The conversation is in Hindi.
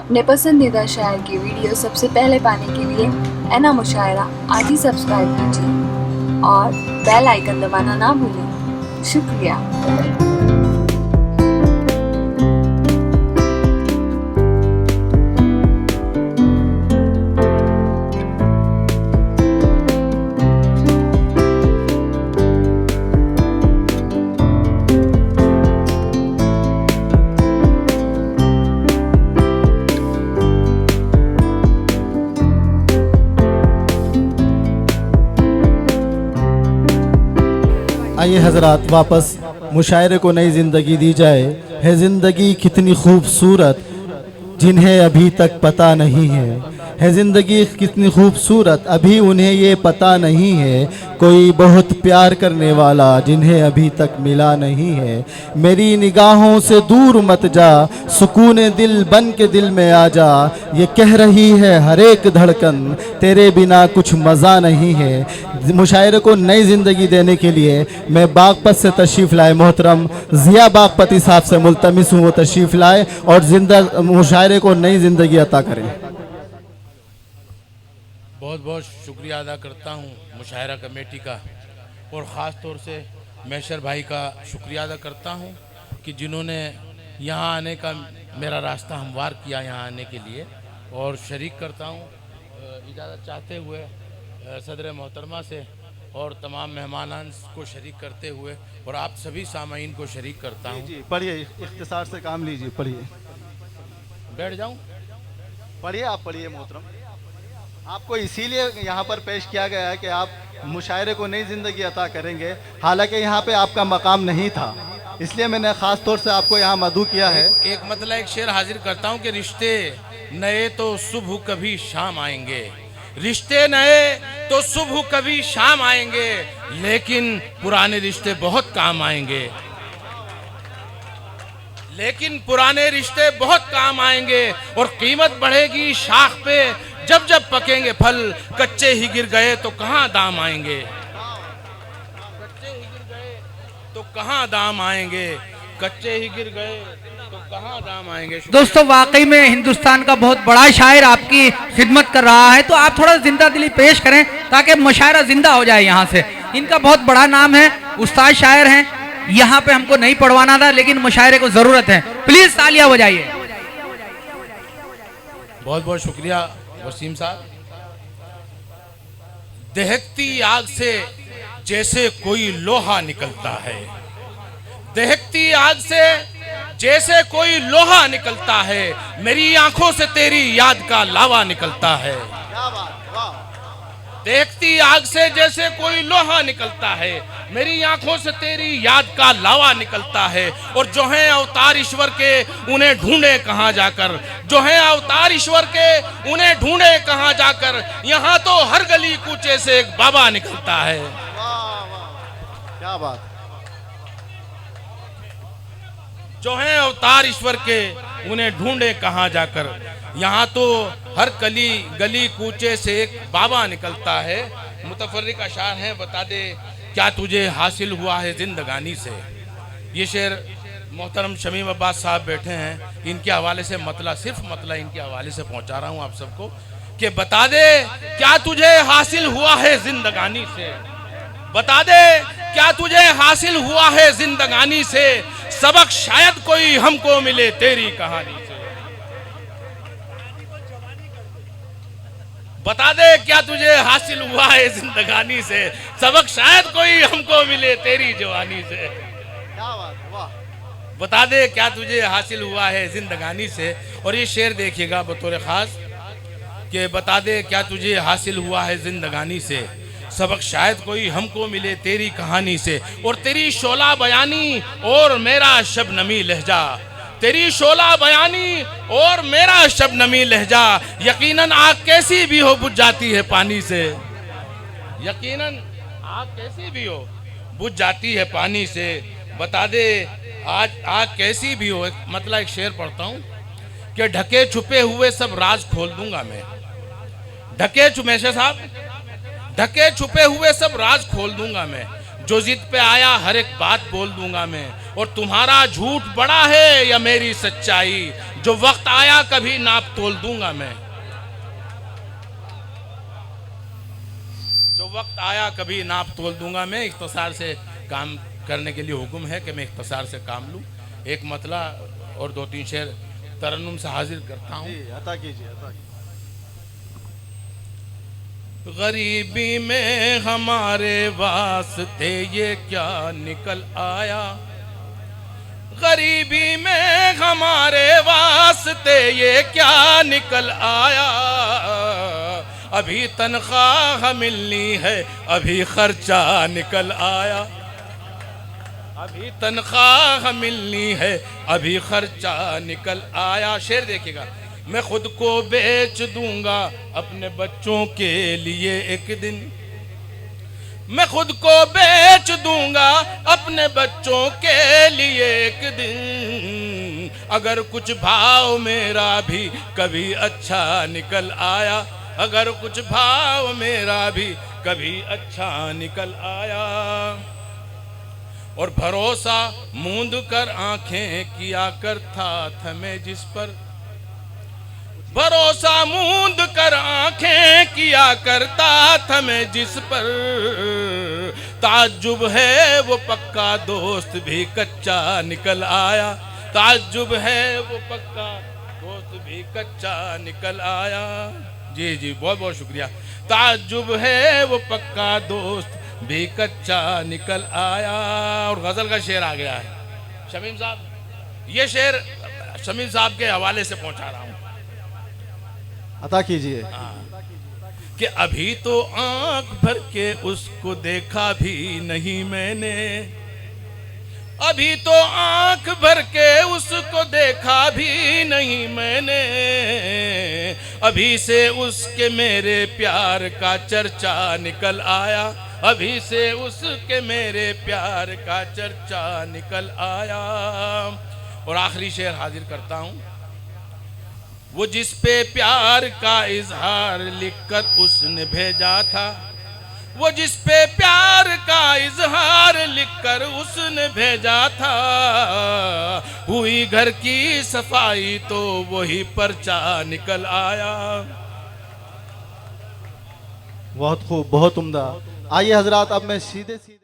अपने पसंदीदा शायर की वीडियो सबसे पहले पाने के लिए एना मुशायरा आज ही सब्सक्राइब कीजिए और बेल आइकन दबाना ना भूलें। शुक्रिया। आइए हजरात, वापस मुशायरे को नई ज़िंदगी दी जाए। है ज़िंदगी कितनी खूबसूरत जिन्हें अभी तक पता नहीं है ज़िंदगी कितनी खूबसूरत अभी उन्हें ये पता नहीं है। कोई बहुत प्यार करने वाला जिन्हें अभी तक मिला नहीं है। मेरी निगाहों से दूर मत जा, सुकून दिल बन के दिल में आ जा। ये कह रही है हर एक धड़कन तेरे बिना कुछ मज़ा नहीं है। मुशायरे को नई ज़िंदगी देने के लिए मैं बागपत से तशरीफ़ लाए मोहतरम ज़िया बागपती साहब से मुल्तमिस हूँ वो तशरीफ़ लाए और मुशायरे को नई ज़िंदगी अता करें। बहुत बहुत शुक्रिया अदा करता हूँ मुशायरा कमेटी का और ख़ास तौर से मैशर भाई का शुक्रिया अदा करता हूँ कि जिन्होंने यहाँ आने का मेरा रास्ता हमवार किया यहाँ आने के लिए। और शरीक करता हूँ इजाज़त चाहते हुए सदर मोहतरमा से और तमाम मेहमानान को शरीक करते हुए और आप सभी सामाईन को शरीक करता हूँ। जी पढ़िए, इख्तिसार से काम लीजिए, पढ़िए। बैठ जाऊँ? पढ़िए, आप पढ़िए मोहतरम। आपको इसीलिए यहाँ पर पेश किया गया है कि आप मुशायरे को नई ज़िंदगी अता करेंगे, हालांकि यहाँ पे आपका मकाम नहीं था, इसलिए मैंने ख़ास तौर से आपको यहाँ मदऊ किया है। एक मतलब एक शेर हाजिर करता हूँ कि रिश्ते नए तो सुबह कभी शाम आएंगे, रिश्ते नए तो सुबह कभी शाम आएंगे, लेकिन पुराने रिश्ते बहुत काम आएंगे, लेकिन पुराने रिश्ते बहुत काम आएंगे। और कीमत बढ़ेगी शाख पे जब जब पकेंगे फल, कच्चे ही गिर गए तो कहाँ दाम आएंगे, कच्चे ही गिर गए तो कहाँ दाम आएंगे, कच्चे ही गिर गए तो कहाँ दाम आएंगे। दोस्तों वाकई में हिंदुस्तान का बहुत बड़ा शायर आपकी खिदमत कर रहा है, तो आप थोड़ा जिंदा दिली पेश करें ताकि मुशायरा जिंदा हो जाए यहाँ से। इनका बहुत बड़ा नाम है, उस्ताद शायर हैं, यहाँ पे हमको नहीं पढ़वाना था लेकिन मुशायरे को जरूरत है। प्लीज तालियां बजाइए। बहुत बहुत शुक्रिया वसीम साहब। दहकती आग से जैसे कोई लोहा निकलता है, दहकती आग से जैसे कोई लोहा निकलता है, मेरी आंखों से तेरी याद का लावा निकलता है। देखती आग से जैसे कोई लोहा निकलता है, मेरी आंखों से तेरी याद का लावा निकलता है। और जो है अवतार ईश्वर के उन्हें ढूंढे कहाँ जाकर, जो है अवतार ईश्वर के उन्हें ढूंढे कहाँ जाकर, यहाँ तो हर गली कूचे से एक बाबा निकलता है। क्या बात। जो है अवतार ईश्वर के उन्हें ढूंढे कहाँ जाकर, यहाँ तो हर गली गली कूचे से एक बाबा निकलता है। मुतफर्रिक अशार हैं, बता दे क्या तुझे हासिल हुआ है जिंदगानी से। ये शेर मोहतरम शमीम अब्बास साहब बैठे हैं, इनके हवाले से मतला, सिर्फ मतला इनके हवाले से पहुंचा रहा हूं आप सबको कि बता दे क्या तुझे हासिल हुआ है जिंदगानी से, बता दे क्या तुझे हासिल हुआ है जिंदगानी से, सबक शायद कोई हमको मिले तेरी कहानी से। बता दे क्या तुझे हासिल हुआ है जिंदगानी से, सबक शायद कोई हमको मिले तेरी जवानी से। क्या बात, वाह। बता दे क्या तुझे हासिल हुआ है जिंदगानी से। और ये शेर देखिएगा बतौर खास कि बता दे क्या तुझे हासिल हुआ है जिंदगानी से, सबक शायद कोई हमको मिले तेरी कहानी से। और तेरी शोला बयानी और मेरा शबनमी लहजा, तेरी शोला बयानी और मेरा शबनमी लहजा, यकीनन आग कैसी भी हो बुझ जाती है पानी से, यकीनन आग कैसी भी हो बुझ जाती है पानी से। बता दे आज आग कैसी भी हो। मतलब एक शेर पढ़ता हूँ कि ढके छुपे हुए सब राज खोल दूंगा मैं, ढके छुपे साहब, ढके छुपे हुए सब राज खोल दूंगा मैं, जो जिद पे आया हर एक बात बोल दूंगा मैं, और तुम्हारा झूठ बड़ा है या मेरी सच्चाई, जो वक्त आया कभी नाप तोल दूंगा मैं। जो वक्त आया कभी नाप तोल दूंगा मैं। इख्तिसार से काम करने के लिए हुक्म है कि मैं इख्तिसार से काम लूं। एक मतला और 2-3 शेर तरन्नुम से हाजिर करता हूं। अता कीजिए, अता कीजिए। गरीबी में हमारे वास्ते ये क्या निकल आया, गरीबी में हमारे वास्ते ये क्या निकल आया, अभी तनख्वाह मिलनी है अभी खर्चा निकल आया, अभी तनख्वाह मिलनी है अभी खर्चा निकल आया। शेर देखिएगा। मैं खुद को बेच दूंगा अपने बच्चों के लिए एक दिन, मैं खुद को बेच दूंगा अपने बच्चों के लिए एक दिन, अगर कुछ भाव मेरा भी कभी अच्छा निकल आया, अगर कुछ भाव मेरा भी कभी अच्छा निकल आया। और भरोसा मूंद कर आंखें किया करता था मैं जिस पर, भरोसा मूंद कर आंखें किया करता था मैं जिस पर, ताज्जुब है वो पक्का दोस्त भी कच्चा निकल आया, ताज्जुब है वो पक्का दोस्त भी कच्चा निकल आया। जी जी बहुत बहुत शुक्रिया। ताज्जुब है वो पक्का दोस्त भी कच्चा निकल आया। और गजल का शेर आ गया है शमीम साहब, ये शेर शमीम साहब के हवाले से पहुंचा रहा हूं। अता कीजिए। कि अभी तो आंख भर के उसको देखा भी नहीं मैंने, अभी तो आंख भर के उसको देखा भी नहीं मैंने, अभी से उसके मेरे प्यार का चर्चा निकल आया, अभी से उसके मेरे प्यार का चर्चा निकल आया। और आखिरी शेर हाजिर करता हूं। वो जिस पे प्यार का इजहार लिखकर उसने भेजा था, वो जिस पे प्यार का इजहार लिखकर उसने भेजा था, हुई घर की सफाई तो वही पर्चा निकल आया। बहुत खूब, बहुत उम्दा। आइए हजरात, अब मैं सीधे सीधे